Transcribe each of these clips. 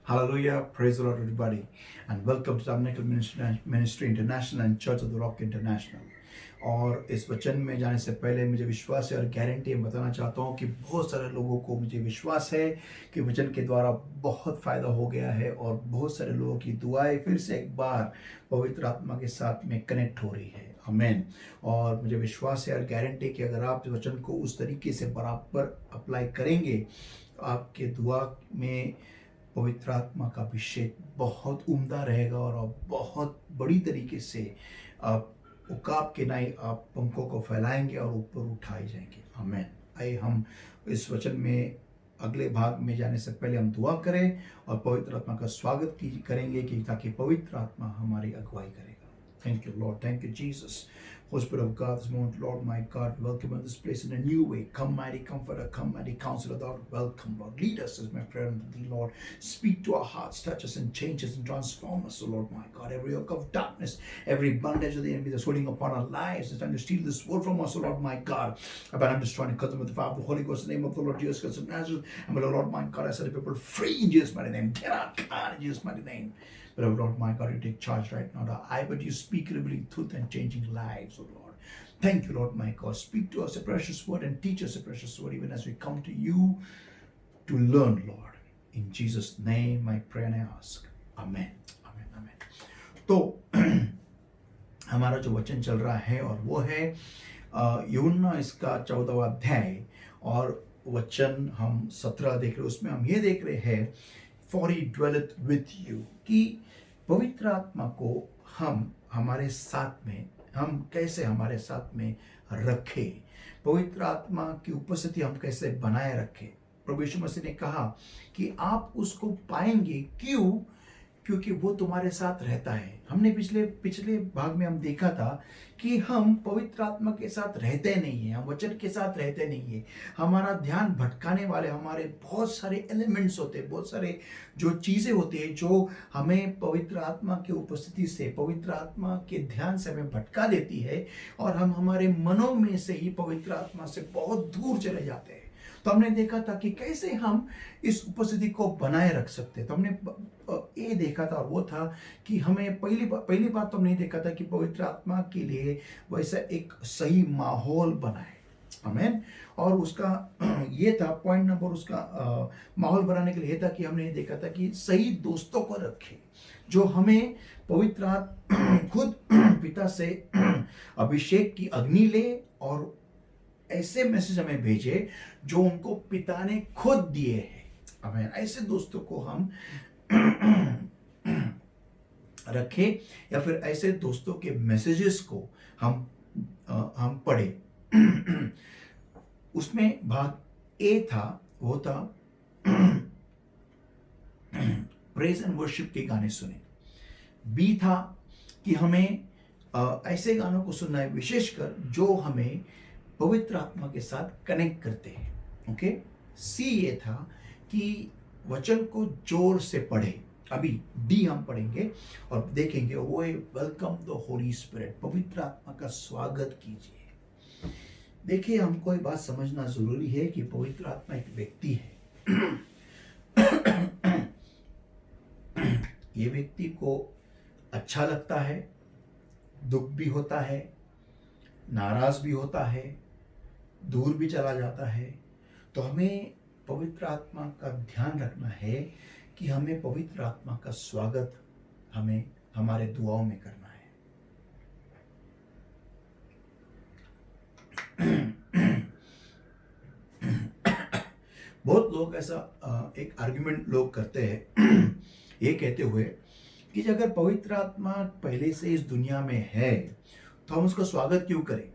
Hallelujah. Praise the Lord, everybody. And welcome to Tabernacle Ministry International and Church of the Rock International. और इस वचन में जाने से पहले मुझे विश्वास है और गारंटी बताना चाहता हूँ कि बहुत सारे लोगों को मुझे विश्वास है कि वचन के द्वारा बहुत फ़ायदा हो गया है और बहुत सारे लोगों की दुआएं फिर से एक बार पवित्र आत्मा के साथ में कनेक्ट हो रही है। आमीन। और मुझे विश्वास है और गारंटी कि अगर आप इस वचन को उस तरीके से बराबर अप्लाई करेंगे आपके दुआ में पवित्र आत्मा का अभिषेक बहुत उम्दा रहेगा और आप बहुत बड़ी तरीके से आप उकाब के नाई आप पंखों को फैलाएंगे और ऊपर उठाए जाएंगे। आमीन। आइए हम इस वचन में अगले भाग में जाने से पहले हम दुआ करें और पवित्र आत्मा का स्वागत करेंगे कि ताकि पवित्र आत्मा हमारी अगुवाई करेगा। Thank you, Lord. Thank you, Jesus. Holy Spirit of God, this moment, Lord, my God, welcome in this place in a new way. Come, mighty comforter, come, mighty counselor, Lord, welcome, Lord. Lead us, is my prayer unto thee, Lord. Speak to our hearts, touch us and change us and transform us, O Lord, my God. Every yoke of darkness, every bondage of the enemy that's holding upon our lives, is trying to steal this world from us, O Lord, my God. But I'm just trying to cut them with the fire of the Holy Ghost, in the name of the Lord Jesus Christ of Nazareth. And my Lord, my God, I set the people free in Jesus' mighty name. Get out, God, in Jesus' mighty name. But, oh Lord, my God, you take charge right now. But you speak revealing truth and changing lives, oh Lord. Thank you, Lord, my God. Speak to us a precious word and teach us a precious word, even as we come to you to learn, Lord. In Jesus' name, I pray and I ask. Amen. Amen. Amen. तो हमारा जो वचन चल रहा है और वो है यूहन्ना इसका 14वां अध्याय और वचन हम 17 देख रहे हैं। उसमें हम ये देख रहे हैं For he dwelleth with you, कि पवित्र आत्मा को हम हमारे साथ में हम कैसे हमारे साथ में रखें, पवित्र आत्मा की उपस्थिति हम कैसे बनाए रखें। प्रभु यीशु मसीह ने कहा कि आप उसको पाएंगे। क्यों? क्योंकि वो तुम्हारे साथ रहता है। हमने पिछले भाग में हम देखा था कि हम पवित्र आत्मा के साथ रहते नहीं हैं, हम वचन के साथ रहते नहीं है। हमारा ध्यान भटकाने वाले हमारे बहुत सारे एलिमेंट्स होते हैं, बहुत सारे जो चीज़ें होती है जो हमें पवित्र आत्मा की उपस्थिति से, पवित्र आत्मा के ध्यान से हमें भटका देती है और हम हमारे मनों में से ही पवित्र आत्मा से बहुत दूर चले जाते हैं। तो हमने देखा था कि कैसे हम इस उपस्थिति को बनाए रख सकते हैं। तो हमने ये देखा था और वो था कि हमें पहली बात तो हमने देखा था कि पवित्र आत्मा के लिए वैसा एक सही माहौल बनाए। आमीन। और उसका ये था पॉइंट नंबर, उसका माहौल बनाने के लिए था कि हमने देखा था कि सही दोस्तों को रखें जो हमें पवित्र आत्मा खुद पिता से अभिषेक की अग्नि ले और ऐसे मैसेज हमें भेजे जो उनको पिता ने खुद दिए हैं। हमें ऐसे दोस्तों को हम रखें या फिर ऐसे दोस्तों के मैसेजेस को हम पढ़े। उसमें भाग ए था, वो था प्रेज एंड वर्शिप के गाने सुने। बी था कि हमें ऐसे गानों को सुनना है विशेषकर जो हमें पवित्र आत्मा के साथ कनेक्ट करते हैं। ओके। सी ये था कि वचन को जोर से पढ़े। अभी डी हम पढ़ेंगे और देखेंगे वो है वेलकम द होली स्पिरिट, पवित्र आत्मा का स्वागत कीजिए। देखिए, हमको एक बात समझना जरूरी है कि पवित्र आत्मा एक व्यक्ति है। ये व्यक्ति को अच्छा लगता है, दुख भी होता है, नाराज भी होता है, दूर भी चला जाता है। तो हमें पवित्र आत्मा का ध्यान रखना है कि हमें पवित्र आत्मा का स्वागत हमें हमारे दुआओं में करना है। बहुत लोग ऐसा एक आर्गुमेंट लोग करते हैं ये कहते हुए कि अगर पवित्र आत्मा पहले से इस दुनिया में है तो हम उसका स्वागत क्यों करें।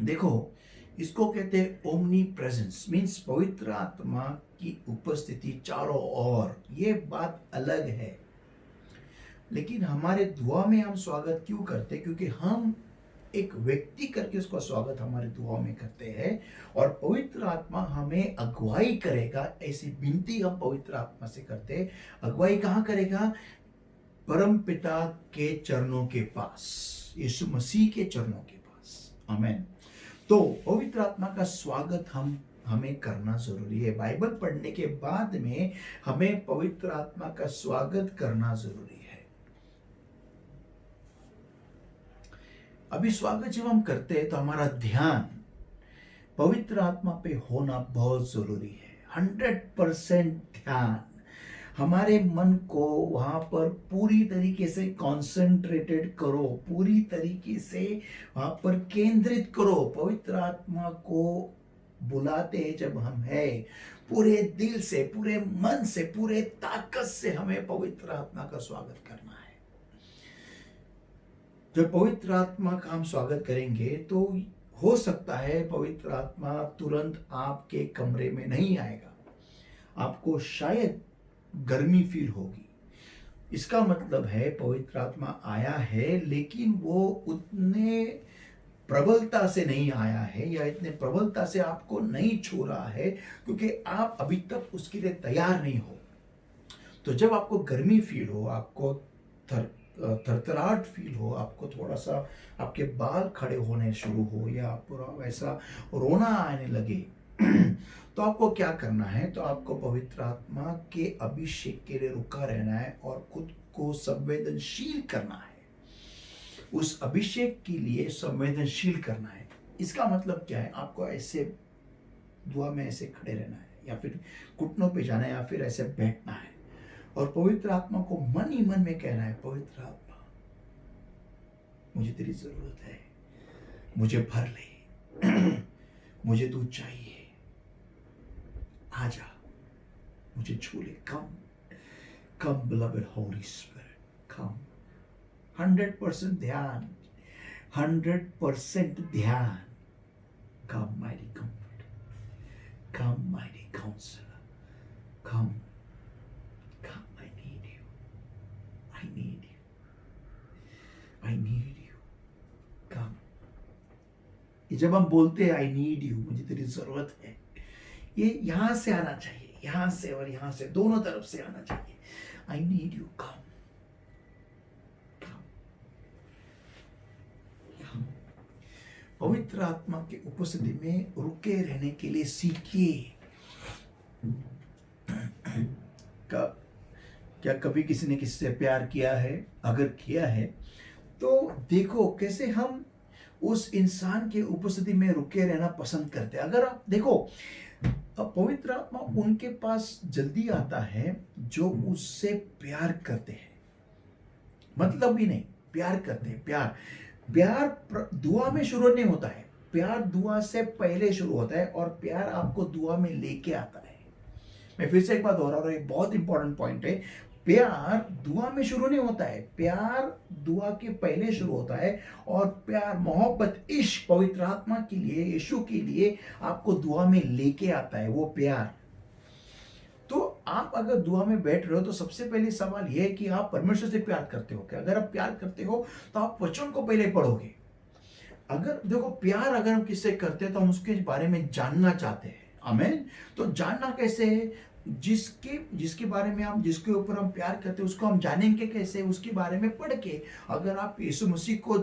देखो, इसको कहते हैं ओमनी प्रेजेंस, मीन्स पवित्र आत्मा की उपस्थिति चारों ओर। ये बात अलग है। लेकिन हमारे दुआ में हम स्वागत क्यों करते हैं? क्योंकि हम एक व्यक्ति करके उसका स्वागत हमारे दुआ में करते हैं और पवित्र आत्मा हमें अगुवाई करेगा, ऐसी विनती हम पवित्र आत्मा से करते हैं। अगुवाई कहाँ करेगा? परम पिता के चरणों के पास, यीशु मसीह के चरणों के पास। आमीन। तो पवित्र आत्मा का स्वागत हम हमें करना जरूरी है। बाइबल पढ़ने के बाद में हमें पवित्र आत्मा का स्वागत करना जरूरी है। अभी स्वागत जब हम करते हैं तो हमारा ध्यान पवित्र आत्मा पे होना बहुत जरूरी है। 100% ध्यान, हमारे मन को वहां पर पूरी तरीके से कॉन्सेंट्रेटेड करो, पूरी तरीके से वहां पर केंद्रित करो। पवित्र आत्मा को बुलाते हैं जब हम है, पूरे दिल से, पूरे मन से, पूरे ताकत से हमें पवित्र आत्मा का स्वागत करना है। जब पवित्र आत्मा का हम स्वागत करेंगे तो हो सकता है पवित्र आत्मा तुरंत आपके कमरे में नहीं आएगा, आपको शायद गर्मी फील होगी। इसका मतलब है पवित्र आत्मा आया है, लेकिन वो उतने प्रबलता से नहीं आया है या इतने प्रबलता से आपको नहीं छू रहा है, क्योंकि आप अभी तक उसके लिए तैयार नहीं हो। तो जब आपको गर्मी फील हो, आपको थरथराहट फील हो, आपको थोड़ा सा आपके बाल खड़े होने शुरू हो या पूरा वैसा रोना आने लगे तो आपको क्या करना है? तो आपको पवित्र आत्मा के अभिषेक के लिए रुका रहना है और खुद को संवेदनशील करना है। उस अभिषेक के लिए संवेदनशील करना है। इसका मतलब क्या है? आपको ऐसे दुआ में ऐसे खड़े रहना है या फिर घुटनों पे जाना है या फिर ऐसे बैठना है और पवित्र आत्मा को मन ही मन में कहना है, पवित्र आत्मा मुझे तेरी जरूरत है, मुझे भर ले मुझे तू चाहिए, आजा, मुझे छू ले। कम beloved Holy Spirit, come। 100% ध्यान, 100% ध्यान। Come mighty comforter, come mighty counselor, come, I need you, I need you, I need you, come। ये जब हम बोलते हैं I need you, मुझे तेरी जरूरत है, ये यहां से आना चाहिए, यहां से और यहां से, दोनों तरफ से आना चाहिए। I need you, come, come, come। पवित्र आत्मा के उपस्थिति में रुके रहने के लिए सीखिए। क्या कभी किसी ने किसी से प्यार किया है? अगर किया है तो देखो कैसे हम उस इंसान के उपस्थिति में रुके रहना पसंद करते हैं। अगर आप देखो, पवित्र आत्मा उनके पास जल्दी आता है जो उससे प्यार करते हैं। मतलब भी नहीं, प्यार करते हैं। प्यार दुआ में शुरू नहीं होता है, प्यार दुआ से पहले शुरू होता है और प्यार आपको दुआ में लेके आता है। मैं फिर से एक बात दोहरा रहा हूं, ये बहुत इंपॉर्टेंट पॉइंट है। प्यार दुआ में शुरू नहीं होता है, प्यार दुआ के पहले शुरू होता है। और प्यार, मोहब्बत, इश्क पवित्र आत्मा के लिए, यीशु के लिए आपको दुआ में लेके आता है वो प्यार। तो आप अगर दुआ में बैठ रहे हो तो सबसे पहले सवाल यह है कि आप परमेश्वर से प्यार करते हो क्या? अगर आप प्यार करते हो तो आप वचन को पहले पढ़ोगे। अगर देखो, प्यार अगर हम किससे करते हैं तो हम उसके बारे में जानना चाहते हैं। आमीन। तो जानना कैसे है? जिसके बारे में हम, जिसके ऊपर हम प्यार करते हैं उसको हम जानेंगे कैसे? उसके बारे में पढ़ के। अगर आप यीशु मसीह को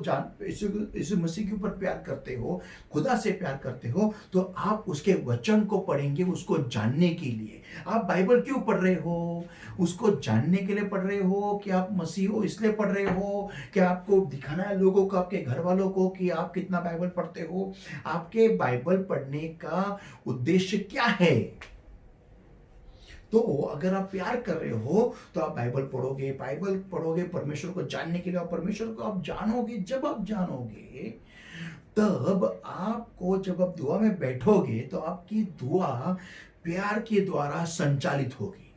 यीशु मसीह के ऊपर प्यार करते हो, खुदा से प्यार करते हो, तो आप उसके वचन को पढ़ेंगे उसको जानने के लिए। आप बाइबल क्यों पढ़ रहे हो? उसको जानने के लिए पढ़ रहे हो कि आप मसीह हो इसलिए पढ़ रहे हो? कि आपको दिखाना है लोगों को, आपके घर वालों को कि आप कितना बाइबल पढ़ते हो? आपके बाइबल पढ़ने का उद्देश्य क्या है? तो अगर आप प्यार कर रहे हो तो आप बाइबल पढ़ोगे परमेश्वर को जानने के लिए। और परमेश्वर को आप जानोगे, जब आप जानोगे तब आपको, जब आप दुआ में बैठोगे तो आपकी दुआ प्यार के द्वारा संचालित होगी।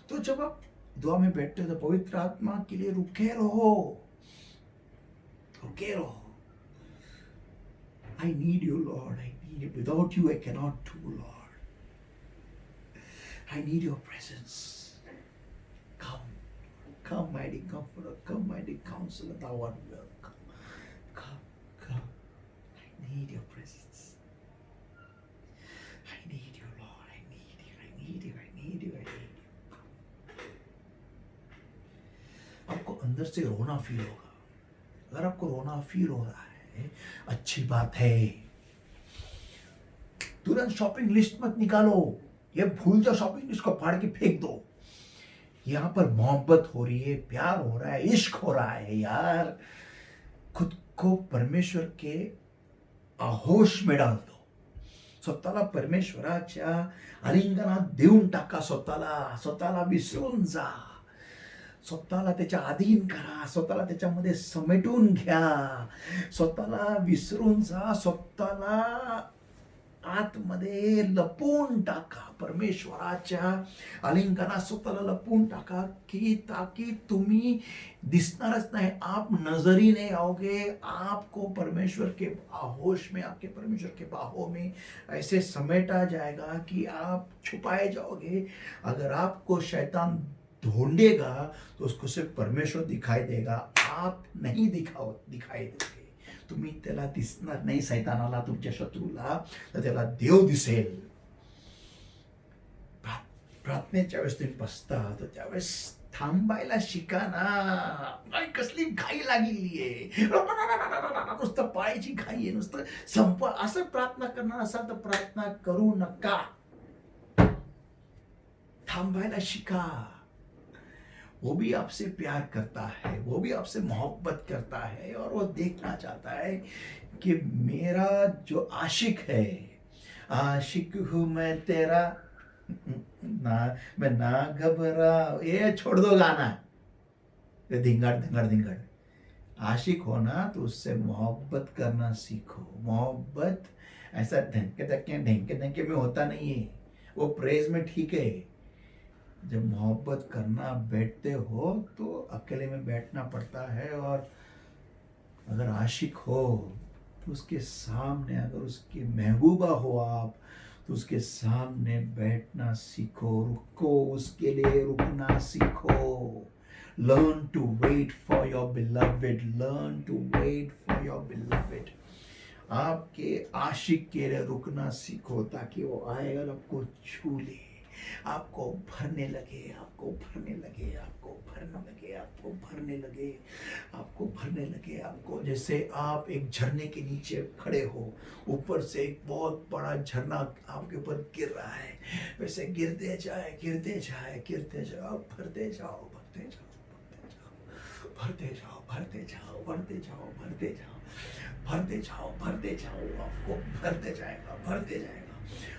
तो जब आप दुआ में बैठते हो तो पवित्र आत्मा के लिए रुके रहो। I need you, Lord, I need you. Without you I cannot do, Lord. I need your presence. Come, mighty comforter, come, mighty counselor, thou art welcome. Come. I need your presence. I need you, Lord. I need you. आपको अंदर से रोना feel होगा। अगर आपको रोना feel हो रहा है, अच्छी बात है। तुरंत शॉपिंग लिस्ट मत निकालो, ये भूल जाओ, शॉपिंग लिस्ट को फाड़ के फेंक दो। यहाँ पर मोहब्बत हो रही है, प्यार हो रहा है, इश्क हो रहा है यार। खुद को परमेश्वर के आहोश में डाल दो। स्वतःला परमेश्वराच्या आलिंगनात देऊन टाका, स्वतःला विसरून जा, स्वतःला त्याच्या अधीन करा, स्वतःला त्याच्यामध्ये समेटून घ्या, स्वतःला विसरून जा, स्वतःला आतमध्ये लपवून टाका, परमेश्वराच्या आलिंगनात स्वतःला लपवून टाका, की ताकि तुम्ही दिसणारच नाही, आप नजर ही नहीं आओगे, आपको परमेश्वर के आहोश में, आपके परमेश्वर के बाहों में ऐसे समेटा जाएगा कि आप छुपाए जाओगे। अगर आपको शैतान ढूंढेगा तो उसको सिर्फ परमेश्वर दिखाई देगा, आप नहीं दिखाई देंगे। तुम्ही त्याला दिसणार नाही, सैतानाला, तुमच्या शत्रूला, तर त्याला देव दिसेल। प्रार्थनेच्या वेळेस तुम्ही बसता तर त्यावेळेस थांबायला शिका ना। काय कसली घाई लागलेली आहे, नुसतं पायाची घाई आहे, नुसतं असं प्रार्थना करणार असाल तर प्रार्थना करू नका, थांबायला शिका। वो भी आपसे प्यार करता है, वो भी आपसे मोहब्बत करता है, और वो देखना चाहता है कि मेरा जो आशिक है, आशिक हूं मैं तेरा, ना मैं ना घबरा, ये छोड़ दो गाना, ये धिंगाड़ धिंगाड़ धिंगाड़। आशिक हो ना तो उससे मोहब्बत करना सीखो। मोहब्बत ऐसा ढंके ढंके में होता नहीं है, वो प्रेज में ठीक है। जब मोहब्बत करना बैठते हो तो अकेले में बैठना पड़ता है, और अगर आशिक हो तो उसके सामने, अगर उसकी महबूबा हो आप, तो उसके सामने बैठना सीखो, रुको, उसके लिए रुकना सीखो। Learn to wait for your beloved, learn to wait for your beloved. आपके आशिक के लिए रुकना सीखो, ताकि वो आएगा और आपको छू ले, आपको भरने लगे, आपको भरने लगे, आपको भरने लगे, आपको भरने लगे, आपको भरने लगे। आपको जैसे आप एक झरने के नीचे खड़े हो, ऊपर से एक बहुत बड़ा झरना आपके ऊपर गिर रहा है, वैसे गिरते जाए, गिरते जाए, गिरते जाओ, भरते जाओ, भरते जाओ, भरते जाओ, भरते जाओ, भरते जाओ, भरते जाओ, भरते जाओ, भरते जाओ, आपको भरते जाएगा, भरते जाएगा।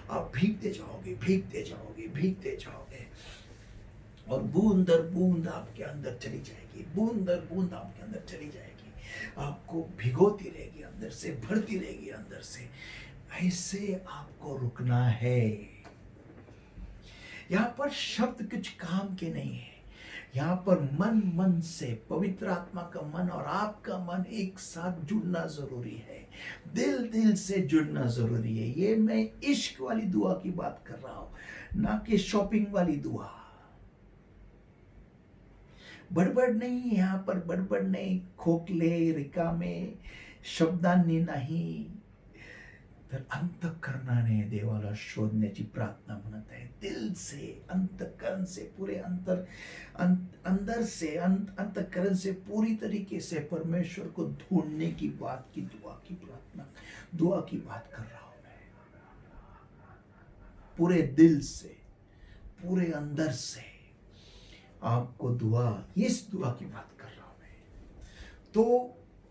आप भीगते जाओगे, भीगते जाओगे, भीगते जाओगे, और बूंद दर बूंद आपके अंदर चली जाएगी, बूंद दर बूंद आपके अंदर चली जाएगी, आपको भिगोती रहेगी, अंदर से भरती रहेगी, अंदर से। ऐसे आपको रुकना है। यहाँ पर शब्द कुछ काम के नहीं है, यहाँ पर मन से, पवित्र आत्मा का मन और आपका मन एक साथ जुड़ना जरूरी है, दिल से जुड़ना जरूरी है। ये मैं इश्क वाली दुआ की बात कर रहा हूं, ना कि शॉपिंग वाली दुआ। बडबड नहीं, यहाँ पर बडबड नहीं, खोकले रिकामे शब्दांनी नाही, तर अंतःकरणाने देवाला शोधण्याची प्रार्थना म्हणत आहे, दिल से, अंतःकरण से, पूरे अंदर से, अंतःकरण से पूरी तरीके से परमेश्वर को ढूंढने की बात की, दुआ की प्रार्थना, दुआ की बात कर रहा हूं मैं। पूरे दिल से, पूरे अंदर से आपको दुआ, इस दुआ की बात कर रहा हूं मैं। तो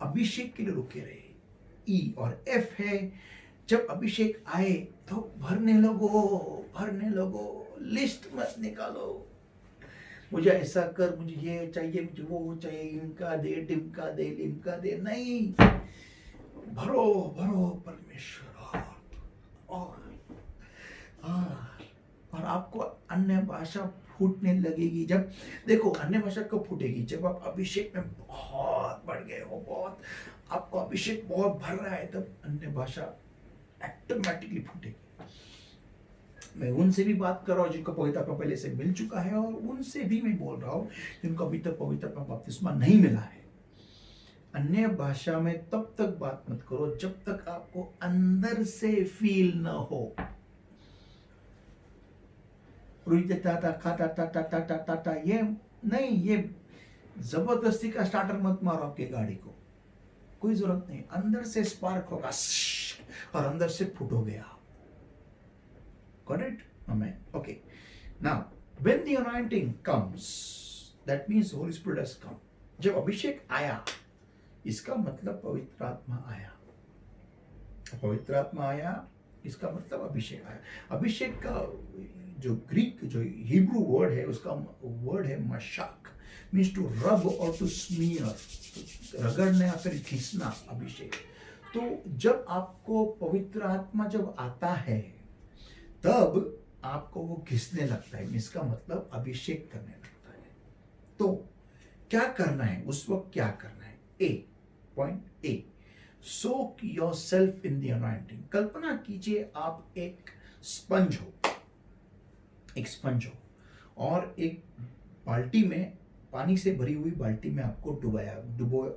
अभिषेक के लिए रुके रहे। ई और एफ है, जब अभिषेक आए तो भरने लगो, भरने लगो, लिस्ट मत निकालो, मुझे ऐसा कर, मुझे ये चाहिए, मुझे वो चाहिए, इनका दे, टिमका दे, लिमका दे, नहीं, भरो भरो परमेश्वर। और आपको अन्य भाषा फूटने लगेगी। जब देखो, अन्य भाषा कब फूटेगी? जब आप अभिषेक में बहुत बढ़ गए हो, बहुत आपको अभिषेक बहुत भर रहा है, तब अन्य भाषा ऑटोमेटिकली फूटेगी। मैं उनसे भी बात कर रहा हूँ जिनको पवित्र आत्मा पहले से मिल चुका है, और उनसे भी मैं बोल रहा हूँ जिनको अभी तक पवित्र आत्मा बपतिस्मा नहीं मिला है। अन्य भाषा में तब तक बात मत करो जब तक आपको अंदर से फील न हो। ये नहीं, ये जबरदस्ती का स्टार्टर मत मारो आपकी गाड़ी को, कोई जरूरत नहीं। अंदर से स्पार्क होगा और अंदर से फूटोगे आप। Got it? Amen. Okay. Now, when the anointing comes, that means Holy Spirit has come. जब अभिषेक आया, इसका मतलब पवित्र आत्मा आया. पवित्र आत्मा आया, इसका मतलब अभिषेक आया. अभिषेक का जो ग्रीक जो हिब्रू वर्ड है, उसका वर्ड है मशाक, मीन्स टू रब और टू स्मीयर, रगड़ना या फिर घिसना. अभिषेक. तो जब आपको पवित्र आत्मा जब आता है, तब आपको वो घिसने लगता है. इसका मतलब अभिषेक करने लगता है. तो क्या करना है उस वक्त? क्या करना है? A point A, soak yourself in the anointing. कल्पना कीजिए आप एक स्पंज हो, एक स्पंज हो और एक बाल्टी में, पानी से भरी हुई बाल्टी में आपको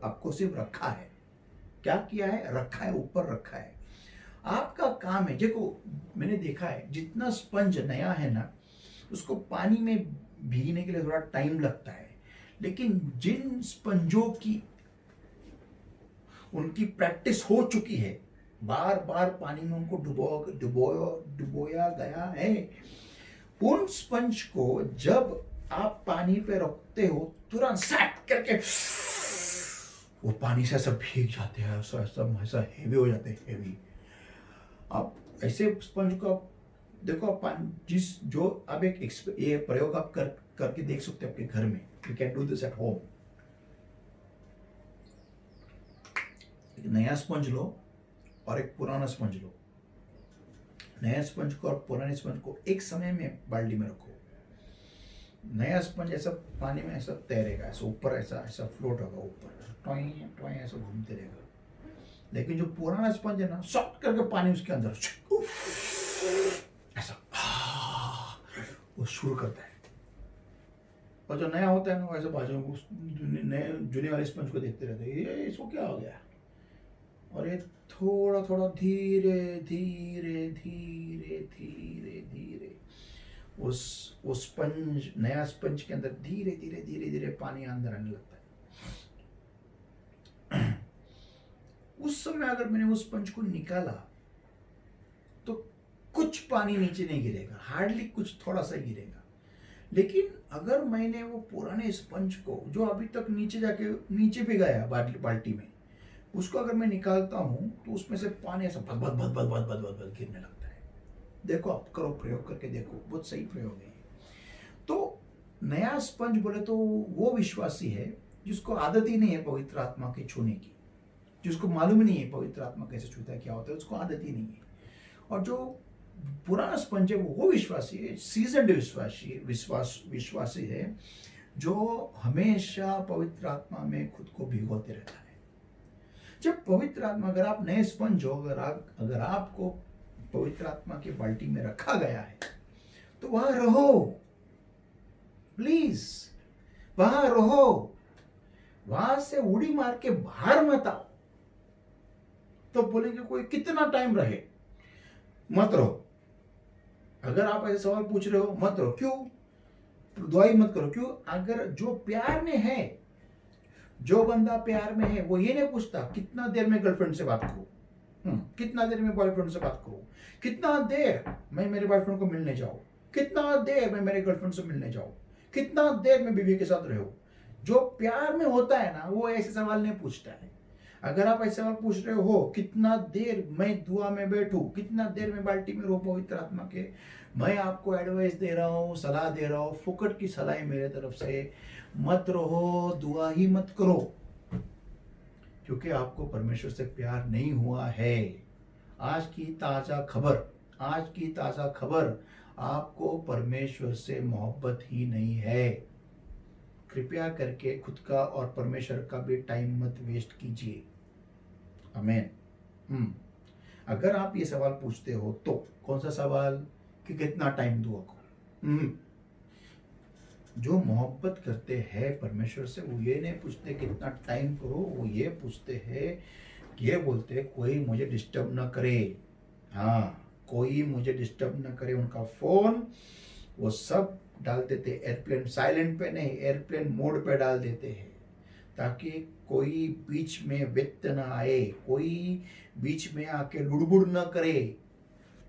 आपको सिर्फ रखा है. क्या किया है? रखा है, ऊपर रखा है. आपका काम है, देखो मैंने देखा है जितना स्पंज नया है ना, उसको पानी में भीगने के लिए थोड़ा टाइम लगता है. लेकिन जिन स्पंजों की उनकी प्रैक्टिस हो चुकी है, बार बार पानी में उनको डुबोया गया है, उन स्पंज को जब आप पानी पे रखते हो, तुरंत सैट करके वो पानी से ऐसा भीग जाते हैं, ऐसा हेवी हो जाते हैं, हेवी. आप ऐसे स्पंज को देखो, आप ये प्रयोग आप करके देख सकते हैं अपने घर में. You can do this at home. एक नया स्पंज लो और एक पुराना स्पंज लो. नया स्पंज को और पुराने स्पंज को एक समय में बाल्टी में रखो. नया स्पंज ऐसा पानी में ऐसा तैरेगा, ऐसा ऊपर ऐसा फ्लोट होगा, ऊपर टॉय टॉय ऐसा घूमते रहेगा. लेकिन जो पुराना स्पंज है ना, सॉफ्ट करके पानी उसके अंदर ऐसा वो शुरू करता है. और जो नया होता है ना, वैसे बाजू में नए जुने वाले स्पंज को देखते रहते हैं, ये इसको क्या हो गया. और ये थोड़ा थोड़ा धीरे धीरे धीरे धीरे धीरे उस स्पंज, नया स्पंज के अंदर धीरे धीरे धीरे धीरे पानी अंदर आने लगता है. उस समय अगर मैंने उस स्पंज को निकाला तो कुछ पानी नीचे नहीं गिरेगा, हार्डली कुछ, थोड़ा सा गिरेगा. लेकिन अगर मैंने वो पुराने स्पंज को, जो अभी तक नीचे भी गया बाल्टी में, उसको अगर मैं निकालता हूं तो उसमें से पानी ऐसा भद भद भद भद भद भद भद भद गिरने लगता है. देखो, आप करो, प्रयोग करके देखो, बहुत सही प्रयोग है. तो नया स्पंज बोले तो वो विश्वासी है जिसको आदत ही नहीं है पवित्र आत्मा के छूने की, जिसको मालूम नहीं है पवित्र आत्मा कैसे छूता है, क्या होता है, उसको आदत ही नहीं है. और जो पुराना स्पंज है वो विश्वासी है, सीजनड विश्वासी है, जो हमेशा पवित्र आत्मा में खुद को भिगोते रहता है. जब पवित्र आत्मा, अगर आप नए स्पंज हो, अगर आपको पवित्र आत्मा की बाल्टी में रखा गया है, तो वहां रहो, प्लीज वहां रहो. वहां से उड़ी मार के बाहर मत आओ. तो बोलेंगे कोई कितना टाइम रहे? मत रहो. अगर आप ऐसे सवाल पूछ रहे हो, मत रहो. क्यों? दुआई मत करो. क्यों? अगर जो प्यार में है, जो बंदा प्यार में है, वो ये नहीं पूछता कितना देर में गर्लफ्रेंड से बात करूं, कितना देर में बॉयफ्रेंड से बात करूं, कितना देर मैं मेरे बॉयफ्रेंड को मिलने जाऊं, कितना देर मैं मेरे गर्लफ्रेंड से मिलने जाऊं, कितना देर में बीवी के साथ रहो. जो प्यार में होता है ना, वो ऐसे सवाल नहीं पूछता है. अगर आप ऐसे सवाल पूछ रहे हो, कितना देर मैं दुआ में बैठूं, कितना देर में बाल्टी में रो पवित्र आत्मा के, मैं आपको एडवाइस दे रहा हूँ, सलाह दे रहा हूँ, फुकट की सलाह मेरे तरफ से, मत रहो, दुआ ही मत करो. क्योंकि आपको परमेश्वर से प्यार नहीं हुआ है. आज की ताजा खबर, आपको परमेश्वर से मोहब्बत ही नहीं है. कृपया करके खुद का और परमेश्वर का भी टाइम मत वेस्ट कीजिए. आमीन. अगर आप ये सवाल पूछते हो, तो कौन सा सवाल कि कितना टाइम दूँ आपको? जो मोहब्बत करते हैं परमेश्वर से, वो ये नहीं पूछते कितना टाइम करो, वो ये पूछते हैं, ये बोलते हैं कोई मुझे डिस्टर्ब ना करे. हाँ, कोई मुझे डिस्टर्ब ना करे. उनका फोन वो सब डाल देते एयरप्लेन, साइलेंट पे नहीं, एयरप्लेन मोड पे डाल देते हैं, ताकि कोई बीच में व्यक्त ना आए, कोई बीच में आके लुड़बुड़ ना करे.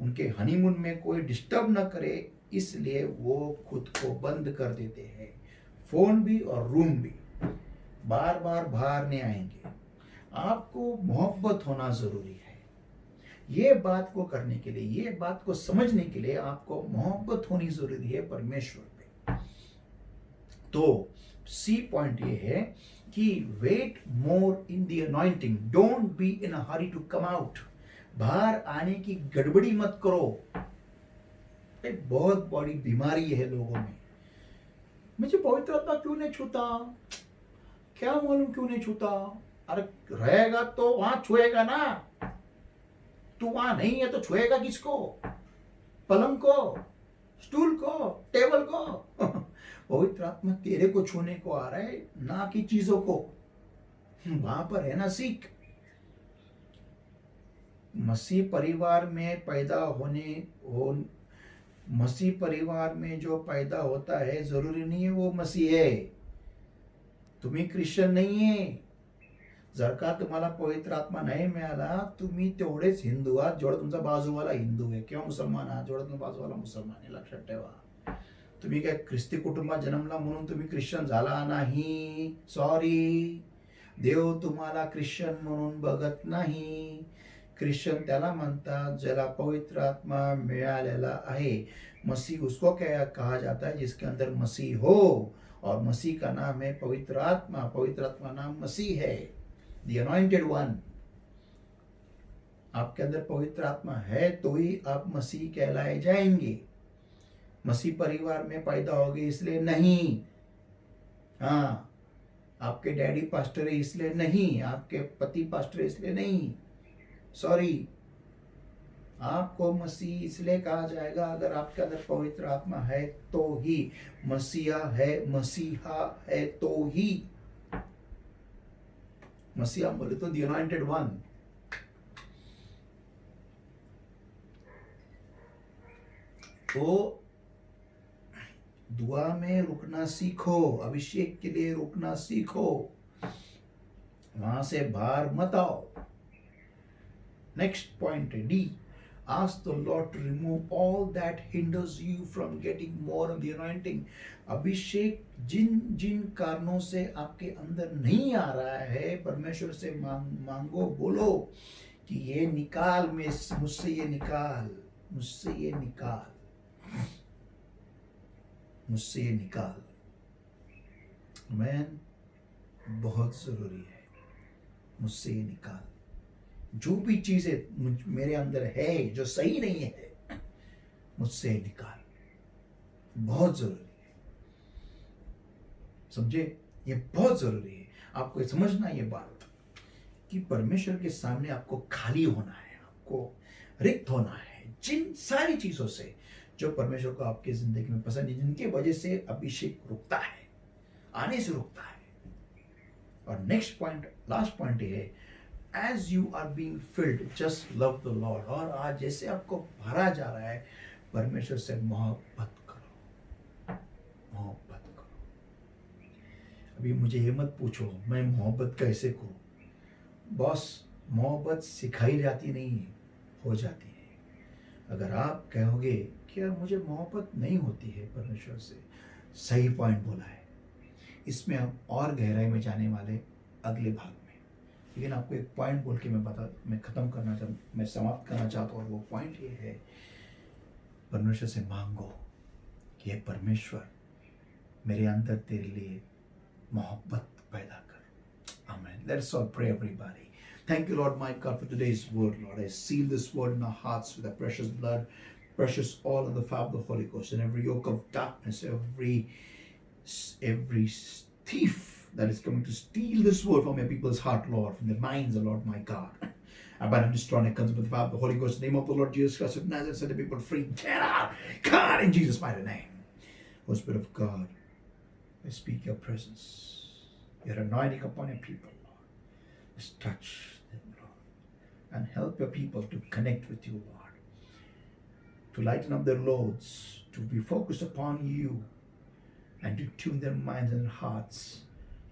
उनके हनीमून में कोई डिस्टर्ब ना करे, इसलिए वो खुद को बंद कर देते हैं। फोन भी और रूम भी बार बार बाहर नहीं आएंगे। आपको मोहब्बत होना जरूरी है। ये बात को करने के लिए, ये बात को समझने के लिए आपको मोहब्बत होनी जरूरी है परमेश्वर पे। तो सी पॉइंट ये है कि wait more in the anointing, don't be in a hurry to come out. बाहर आने की गड़बड़ी मत करो। एक बहुत बड़ी बीमारी है लोगों में, मुझे पवित्र आत्मा क्यों नहीं छूता, क्या मालूम क्यों नहीं छूता। अरे रहेगा तो वहां छुएगा ना, तू वहां नहीं है तो छुएगा किसको? पलंग को, स्टूल को, टेबल को। पवित्र आत्मा तेरे को छूने को आ रहा है, ना कि चीजों को। वहां पर रहना सीख। मसीह परिवार में पैदा मसीह परिवार में जो पैदा होता है जरूरी नहीं है वो मसीह है। तुम्ही क्रिश्चियन नाही आहे, जर का तुम्हाला पवित्र आत्मा नाही मिळाला, तुम्ही तेवढेच हिंदू आहात जेवढा तुमचा बाजूवाला हिंदू आहे, किंवा मुसलमान आहात जेवढा तुमचा बाजूवाला मुसलमान आहे. लक्षात ठेवा. तुम्ही काय ख्रिस्ती कुटुंबात जन्मला म्हणून तुम्ही ख्रिश्चन झाला नाही. सॉरी, देव तुम्हाला ख्रिश्चन म्हणून बघत नाही. ख्रिश्चन त्याला म्हणतात ज्याला पवित्र आत्मा मिळालेला आहे. मसीह उसको क्या कहा जाता है जिसके अंदर मसीह हो, और मसीह का नाम है पवित्र आत्मा. पवित्र आत्मा नाम मसीह है, द अनॉइंटेड वन. आपके अंदर पवित्र आत्मा है तो ही आप मसीह कहलाए जाएंगे. मसीह परिवार में पैदा होगे इसलिए नहीं, हाँ, आपके डैडी पास्टर है इसलिए नहीं, आपके पति पास्टर है इसलिए नहीं. सॉरी, आपको मसीह इसलिए कहा जाएगा अगर आपके अंदर पवित्र आत्मा है तो ही. मसीहा है तो ही. मसीहा बोले तो द अनॉइंटेड वन. तो दुआ में रुकना सीखो, अभिषेक के लिए रुकना सीखो, वहां से बाहर मत आओ. नेक्स्ट पॉइंट है D. Ask the Lord to remove all that hinders you from getting more of the anointing. अभिषेक जिन कारणों से आपके अंदर नहीं आ रहा है, परमेश्वर से मांगो, बोलो कि ये निकाल, मुझसे ये निकाल, मुझसे ये निकाल, मुझसे ये निकाल. आमीन. बहुत जरूरी है, मुझसे ये निकाल. जो भी चीजें मेरे अंदर है जो सही नहीं है, मुझसे निकाल. बहुत जरूरी है, समझे? ये बहुत जरूरी है. आपको समझना ये बात कि परमेश्वर के सामने आपको खाली होना है, आपको रिक्त होना है जिन सारी चीजों से जो परमेश्वर को आपकी जिंदगी में पसंद है, जिनके वजह से अभिषेक रुकता है, आने से रुकता है. और नेक्स्ट पॉइंट, लास्ट पॉइंट ये है, as you are being filled, just love the Lord. और आज जैसे आपको भरा जा रहा है, परमेश्वर से मोहब्बत करो, मोहब्बत करो. अभी मुझे ये मत पूछो मैं मोहब्बत कैसे करूं. बॉस, मोहब्बत सिखाई जाती नहीं है, हो जाती है. अगर आप कहोगे कि यार मुझे मोहब्बत नहीं होती है परमेश्वर से, सही पॉइंट बोला है. इसमें हम और गहराई में जाने वाले अगले भाग में. लेकिन आपको एक पॉइंट बोल के मैं समाप्त करना चाहता हूँ. और वो पॉइंट ये है, परमेश्वर से मांगो कि हे परमेश्वर, मेरे अंदर तेरे लिए मोहब्बत पैदा कर. आमीन. Let's all pray, everybody. Thank you, Lord my God, for today's word, Lord. I seal this word in our hearts with the precious blood, precious oil and the fire of the Holy Ghost, and every yoke of darkness, every thief that is coming to steal this word from your people's heart, Lord, from their minds, Lord, my God. I bind and destroy and comes with the power of the Holy Ghost, in the name of the Lord Jesus Christ of Nazareth, set the people free. Get out! God, in Jesus' mighty name. O Spirit of God, I speak your presence, your anointing upon your people, Lord. Just touch them, Lord, and help your people to connect with you, Lord, to lighten up their loads, to be focused upon you, and to tune their minds and hearts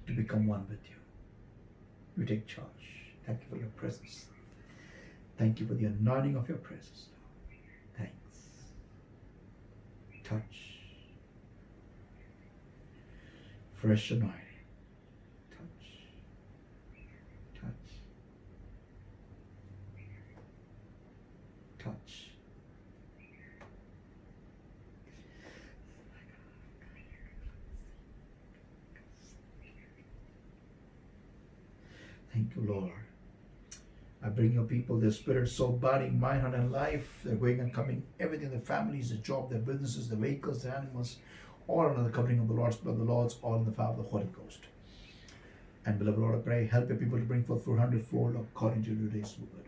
to become one with you. You take charge. Thank you for your presence. Thank you for the anointing of your presence. touch, fresh anointing, touch, touch, touch. Thank you, Lord. I bring your people, their spirit, soul, body, mind, heart, and life. They're going and coming, everything, their families, their job, their businesses, their vehicles, their animals, all under the covering of the Lord's blood, the Lord's, all in the power of the Holy Ghost. And beloved Lord, I pray, help your people to bring forth 400-fold according to today's word.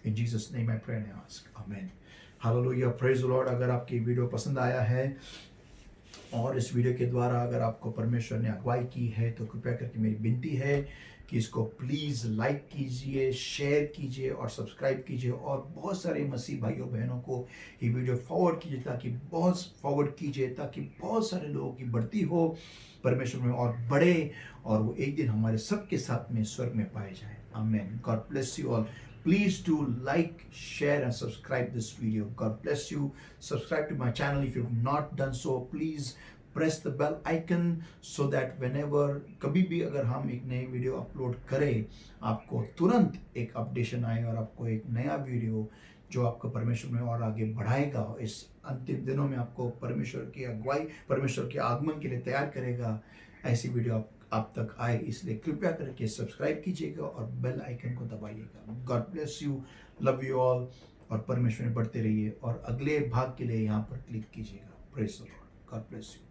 In Jesus' name I pray and I ask. Amen. Hallelujah. Praise the Lord. अगर आपकी video पसंद आया है और इस video के द्वारा अगर आपको परमेश्वर ने अगुवाई की है तो कृपया करके मेरी विनती है कि इसको प्लीज़ लाइक कीजिए, शेयर कीजिए और सब्सक्राइब कीजिए और बहुत सारे मसीह भाइयों बहनों को ये वीडियो फॉरवर्ड कीजिए ताकि बहुत सारे लोगों की बढ़ती हो परमेश्वर में और बढ़े और वो एक दिन हमारे सबके साथ में स्वर्ग में पाए जाए. आमीन. God bless you all. Please do like, share and subscribe this video. God bless you. Subscribe to my channel if you've not done so. Please press the bell icon so that whenever कभी भी अगर हम एक नई video upload करें आपको तुरंत एक अपडेशन आए और आपको एक नया वीडियो जो आपको परमेश्वर में और आगे बढ़ाएगा, इस अंतिम दिनों में आपको परमेश्वर की अगुवाई, परमेश्वर के आगमन के लिए तैयार करेगा, ऐसी वीडियो आप तक आए. इसलिए कृपया करके सब्सक्राइब कीजिएगा और बेल आइकन को दबाइएगा. God bless you. Love you all. और परमेश्वर में बढ़ते रहिए और अगले भाग के लिए यहाँ पर क्लिक कीजिएगा. Praise the Lord. God bless you.